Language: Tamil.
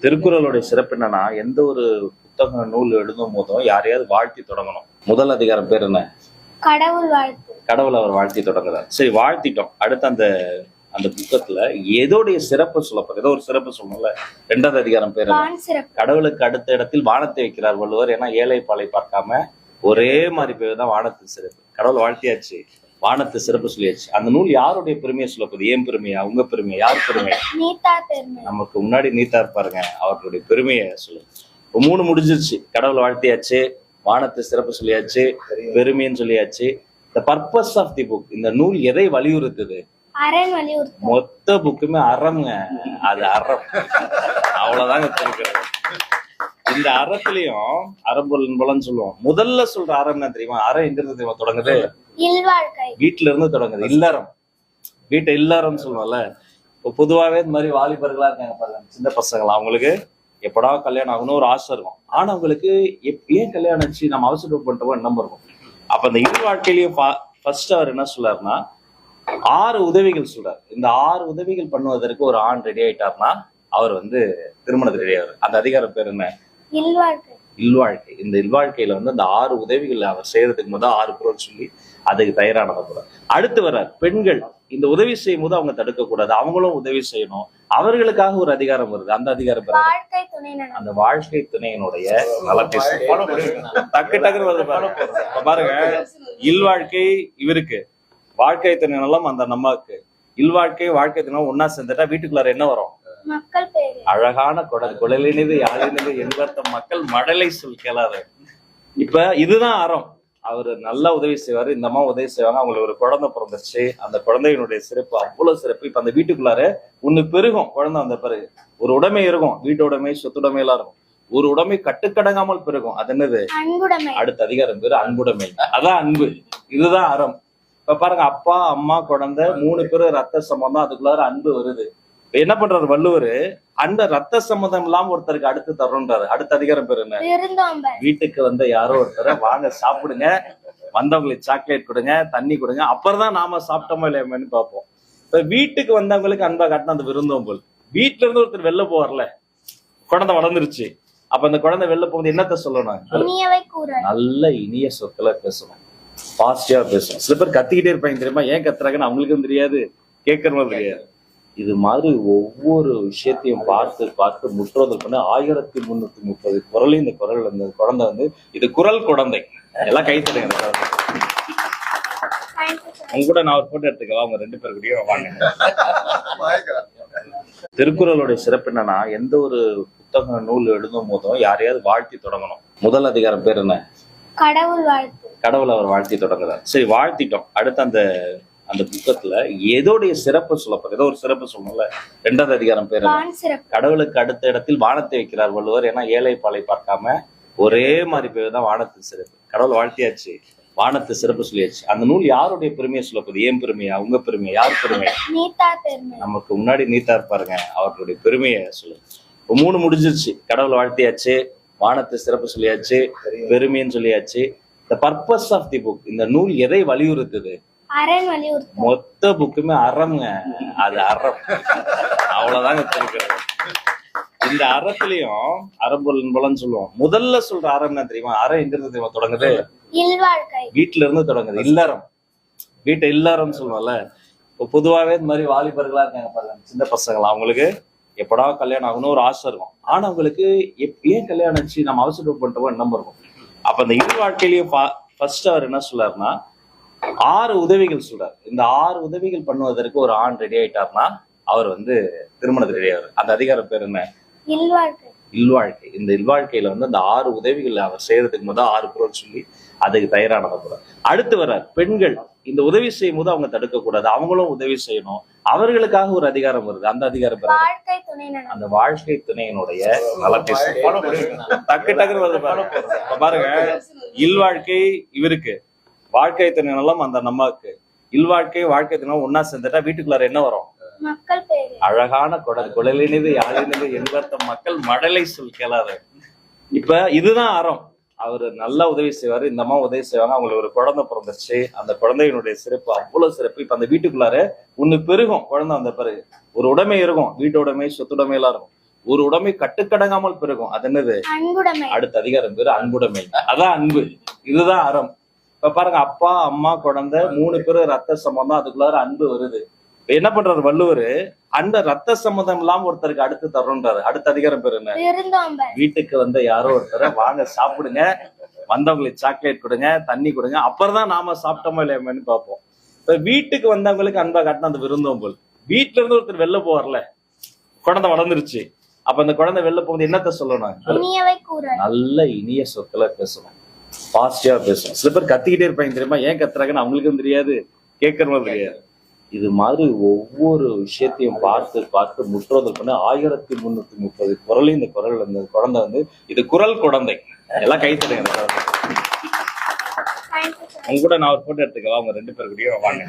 திருக்குறளுடைய சிறப்பு என்னன்னா, எந்த ஒரு புத்தக நூல் எழுதும் போதும் யாரையாவது வாழ்த்தி தொடங்கணும். முதல் அதிகாரம் பேர் என்ன? கடவுள் வாழ்த்து. கடவுள் அவர் வாழ்த்தி தொடங்குறார். சரி, வாழ்த்திட்டோம். அடுத்து அந்த அந்த புத்தகத்துல ஏதோடைய சிறப்பு சொல்லப்போம். ஏதோ ஒரு சிறப்பு சொல்லணும்ல. 2வது அதிகாரம் பேர் என்ன? வான் சிறப்பு. கடவுளுக்கு அடுத்த இடத்தில் வானத்தை வைக்கிறார் வள்ளுவர். ஏன்னா ஏழை பாலை பார்க்காம ஒரே மாதிரி பேர் தான் வானத்து சிறப்பு. கடவுள் வாழ்த்தியாச்சு, வானத்து சிறப்பு சொல்லியாச்சு. அந்த நூல் யாருடைய பெருமையை சொல்லப்போகுது? ஏன் பெருமையா, உங்க பெருமையா, யார் பெருமையா? நீத்தார் பெருமை. நமக்கு முன்னாடி நீத்தா இருப்பாருங்க, அவர்களுடைய பெருமையை சொல்லு. 3 முடிஞ்சிருச்சு. கடவுள் வாழ்த்தியாச்சு, வானத்து சிறப்பு சொல்லியாச்சு, பெருமைன்னு சொல்லியாச்சு. The purpose of the book, இந்த நூல் எதை வலியுறுத்துது? அரண் வலியுறுத்து. மொத்த புக்குமே அறம்ங்க. அது அறம், அவ்வளவுதாங்க தெரிஞ்சுக்கிறது. இந்த அறத்திலையும் அறம்பொருள் போலன்னு சொல்லுவோம். முதல்ல சொல்ற அறம் என்ன தெரியுமா? அறம் எங்க இருந்து தெரியுமா தொடங்குது? இல்வாழ்க்கை. வீட்டுல இருந்து தொடங்குது. இல்லறம், வீட்டை இல்லறம்னு சொல்லுவோம்ல. இப்போ பொதுவாகவே இந்த மாதிரி வாலிபர்களா இருக்காங்க பாருங்க, சின்ன பசங்களா, அவங்களுக்கு எப்படா கல்யாணம் ஆகணும்னு ஒரு ஆசை இருக்கும். ஆனா அவங்களுக்கு ஏன் கல்யாணம் ஆச்சு, நம்ம அவசரம் பண்ணிட்டோமோ என்ன இருக்கும். அப்ப அந்த இரு வாழ்க்கையிலயும் ஃபர்ஸ்ட் அவர் என்ன சொல்றாருன்னா 6 உதவிகள் சொல்றாரு. இந்த 6 உதவிகள் பண்ணுவதற்கு ஒரு ஆண் ரெடி ஆயிட்டாருன்னா அவர் திருமணத்துக்கு ரெடி ஆகுது. அந்த அதிகாரம் பேர் என்ன? இல்வாழ்க்கை. இல்வாழ்க்கை. இந்த இல்வாழ்க்கையில அந்த 6 உதவிகள் அவர் செய்யறதுக்கு முதல் 6 குறள் சொல்லி அதுக்கு தயாரானதை போல. அடுத்து வர்றார் பெண்கள். இந்த உதவி செய்யும் போது அவங்க தடுக்க கூடாது, அவங்களும் உதவி செய்யணும். அவர்களுக்காக ஒரு அதிகாரம் வருது. அந்த அதிகாரம் பேர் வாழ்க்கை துணை. அந்த வாழ்க்கை துணையினுடைய நலத்தை டக்கு டக்குன்னு வருது பாருங்க. இல்வாழ்க்கை இவருக்கு, வாழ்க்கை துணை நலம் அந்த நம்மக்கு. இல்வாழ்க்கை வாழ்க்கை துணை ஒன்னா சேர்ந்துட்டா வீட்டுக்குள்ளார என்ன வரும்? மக்கள் பேரு. அழகான குடல் குழலினது யாழினது என்பர்த்த மக்கள் மடலை சொல் கேளாத. இப்ப இதுதான் அறம். அவரு நல்லா உதவி செய்வாரு, இந்த அம்மா உதவி செய்வாங்க. அவங்களுக்கு ஒரு குழந்தை பிறந்துருச்சு. அந்த குழந்தையினுடைய சிறப்பு அவ்வளவு சிறப்பு. இப்ப அந்த வீட்டுக்குள்ளார ஒண்ணு பெருகும். குழந்தை வந்த பிறகு ஒரு உடைமை இருக்கும், வீட்டு உடைமை, சொத்துடைமை எல்லாம் இருக்கும். ஒரு உடைமை கட்டுக்கடங்காமல் பெருகும். அது என்னது? அன்புடைமை. அடுத்த அதிகாரம் பேரு அன்புடைமை. அதான் அன்பு. இதுதான் அறம். இப்ப பாருங்க, அப்பா அம்மா குழந்தை 3 பேரும் ரத்த சம்பந்தம், அதுக்குள்ளார அன்பு வருது. என்ன பண்றாரு வள்ளுவர்? அந்த ரத்த சம்மதம் இல்லாம ஒருத்தருக்கு அடுத்து தர்றோன்றாரு. அடுத்த அதிகாரம் பேர் என்ன? வீட்டுக்கு வந்த யாரோ ஒருத்தர வாங்க சாப்பிடுங்க, வந்தவங்களுக்கு சாக்லேட் கொடுங்க, தண்ணி கொடுங்க, அப்புறம் தான் நாம சாப்பிட்டோமோ இல்லையாமன்னு பார்ப்போம். இப்ப வீட்டுக்கு வந்தவங்களுக்கு அன்பா காட்டினா அந்த விருந்தோம்பல். வீட்டுல இருந்து ஒருத்தர் வெளில போவார்ல, குழந்தை வளர்ந்துருச்சு. அப்ப அந்த குழந்தை வெளில போகுது, என்னத்த சொல்லணும்? நல்ல இனிய சொற்களை பேசணும், பாசிட்டிவா பேசணும். சில பேர் கத்திக்கிட்டே இருப்பாங்க தெரியுமா? ஏன் கத்துறாங்கன்னு அவங்களுக்கும் தெரியாது, கேட்கறவங்களும் தெரியாது. இது மாதிரி ஒவ்வொரு விஷயத்தையும் பார்த்து பார்த்து முற்றுதல் பண்ண 1330 குரலையும் இந்த குரல் அந்த குழந்தை இது குரல் குழந்தை. எல்லாம் கை தருங்க. அவங்க கூட நான் ஒரு போட்டோ எடுத்துக்கவா? அவங்க 2 பேருக்கிட்டையும் வாங்க. திருக்குறளுடைய சிறப்பு என்னன்னா, எந்த ஒரு புத்தக நூல் எழுதும் போதும் யாரையாவது வாழ்த்தி தொடங்கணும். முதல் அதிகாரம் பேர் என்ன? கடவுள் வாழ்த்து. கடவுள் அவர் வாழ்த்தி தொடங்குறார். சரி, வாழ்த்திட்டோம். அடுத்து அந்த புத்தகத்துல ஏதோடைய சிறப்பு சொல்லப்போம். ஏதோ ஒரு சிறப்பு சொல்லணும்ல. 2வது அதிகாரம் பேர் என்ன? கடவுளுக்கு அடுத்த இடத்தில் வானத்தை வைக்கிறார் வள்ளுவர். ஏன்னா ஏழை பாலை பார்க்காம ஒரே மாதிரி பேர் தான் வானத்து சிறப்பு. கடவுள் வாழ்த்தியாச்சு, வானத்து சிறப்பு சொல்லியாச்சு. அந்த நூல் யாருடைய பெருமையை சொல்லப்போகுது? ஏன் பெருமையா, உங்க பெருமையா, யார் பெருமையா? நீத்தார் பெருமை. நமக்கு முன்னாடி நீத்தா இருப்பாருங்க, அவர்களுடைய பெருமையை சொல்லு. 3 முடிஞ்சிருச்சு. கடவுள் வாழ்த்தியாச்சு, வானத்து சிறப்பு சொல்லியாச்சு, பெருமைன்னு சொல்லியாச்சு. The purpose of the book, இந்த நூல் எதை வலியுறுத்துது? அரண் வலியுறுத்து. மொத்த புக்குமே அறம்ங்க. அது அறம், அவ்வளவுதாங்க தெரிஞ்சுக்கிறது. இந்த அறத்திலையும் அறம்பொருள் போலன்னு சொல்லுவோம். முதல்ல சொல்ற அறம் என்ன தெரியுமா? அறம் எங்க இருந்து தெரியுமா தொடங்குது? இல்வாழ்க்கை. வீட்டுல இருந்து தொடங்குது. இல்லறம், வீட்டை இல்லறம்னு சொல்லுவோம்ல. இப்போ பொதுவாகவே இந்த மாதிரி வாலிபர்களா இருக்காங்க பாருங்க, சின்ன பசங்களா, அவங்களுக்கு எப்படா கல்யாணம் ஆகணும்னு ஒரு ஆசை இருக்கும். ஆனா அவங்களுக்கு ஏன் கல்யாணம் ஆச்சு, நம்ம அவசரம் பண்ணிட்டோமோ என்ன இருக்கும். அப்ப அந்த இரு வாழ்க்கையிலயும் ஃபர்ஸ்ட் அவர் என்ன சொல்றாருன்னா 6 உதவிகள் சொல்றாரு. இந்த 6 உதவிகள் பண்ணுவதற்கு ஒரு ஆண் ரெடி ஆயிட்டாருன்னா அவர் திருமணத்துக்கு ரெடி ஆகுது. அந்த அதிகாரம் பேர் என்ன? இல்வாழ்க்கை. இல்வாழ்க்கை. இந்த இல்வாழ்க்கையில அந்த 6 உதவிகள் அவர் செய்யறதுக்கு முதல் 6 குறள் சொல்லி அதுக்கு தயாரானதை போல. அடுத்து வர்றார் பெண்கள். இந்த உதவி செய்யும் போது அவங்க தடுக்க கூடாது, அவங்களும் உதவி செய்யணும். அவர்களுக்காக ஒரு அதிகாரம் வருது. அந்த அதிகாரம் பேர் வாழ்க்கை துணை. அந்த வாழ்க்கை துணையினுடைய நலத்தை டக்கு டக்குன்னு வருது பாருங்க. இல்வாழ்க்கை இவருக்கு, வாழ்க்கை துணை நலம் அந்த நம்மக்கு. இல்வாழ்க்கை வாழ்க்கை துணை ஒன்னா சேர்ந்துட்டா வீட்டுக்குள்ளார என்ன வரும்? மக்கள் பேரு. அழகான குடல் குழலினது யாழினது என்பர்த்த மக்கள் மடலை சொல் கேளாத. இப்ப இதுதான் அறம். அவரு நல்லா உதவி செய்வாரு, இந்த அம்மா உதவி செய்வாங்க. அவங்களுக்கு ஒரு குழந்தை பிறந்துருச்சு. அந்த குழந்தையினுடைய சிறப்பு அவ்வளவு சிறப்பு. இப்ப அந்த வீட்டுக்குள்ளார ஒண்ணு பெருகும். குழந்தை வந்த பிறகு ஒரு உடைமை இருக்கும், வீட்டு உடைமை, சொத்துடைமை எல்லாம் இருக்கும். ஒரு உடைமை கட்டுக்கடங்காமல் பெருகும். அது என்னது? அன்புடைமை. அடுத்த அதிகாரம் பேரு அன்புடைமை. அதான் அன்பு, இதுதான் அறம். இப்ப பாருங்க, அப்பா அம்மா குழந்தை 3 பேரும் ரத்த சம்பந்தம், அதுக்குள்ளார அன்பு வருது. இப்ப என்ன பண்றாரு வள்ளுவர்? அந்த ரத்த சம்பந்தம் இல்லாம ஒருத்தருக்கு அடுத்து தர்றோன்றாரு. அடுத்த அதிகாரம் பேரு என்ன? விருந்தோம்பல். வீட்டுக்கு வந்த யாரோ ஒருத்தரை வாங்க சாப்பிடுங்க, வந்தவங்களுக்கு சாக்லேட் கொடுங்க, தண்ணி கொடுங்க, அப்புறம் தான் நாம சாப்பிட்டோமா இல்லையாமன்னு பார்ப்போம். இப்ப வீட்டுக்கு வந்தவங்களுக்கு அன்பா காட்டின அந்த விருந்தோம்பல். வீட்டுல இருந்து ஒருத்தர் வெளில போவார்ல, குழந்தை வளர்ந்துருச்சு, அப்ப அந்த குழந்தை வெளில போகுது, என்னத்த சொல்லணும்? இனியவை கூறல். நல்ல இனிய சொற்களை பேசணும், பாசிட்டிவா பேசணும். சில பேர் கத்திக்கிட்டே இருப்பாங்க தெரியுமா? ஏன் கத்துறாங்கன்னு அவங்களுக்கும் தெரியாது, கேட்கறவங்களும் தெரியாது. இது மாதிரி ஒவ்வொரு விஷயத்தையும் பார்த்து பார்த்து முற்றுதல் பண்ணி 1330 குரலையும் இந்த குரல் இந்த குழந்தை வந்து இது குரல் குழந்தை. எல்லாம் கை தட்டுங்க. Thank you, sir. உங்க கூட நான் ஒரு போட்டோ எடுத்துக்கவா? அவங்க 2 பேர் கூடயும் வாங்க.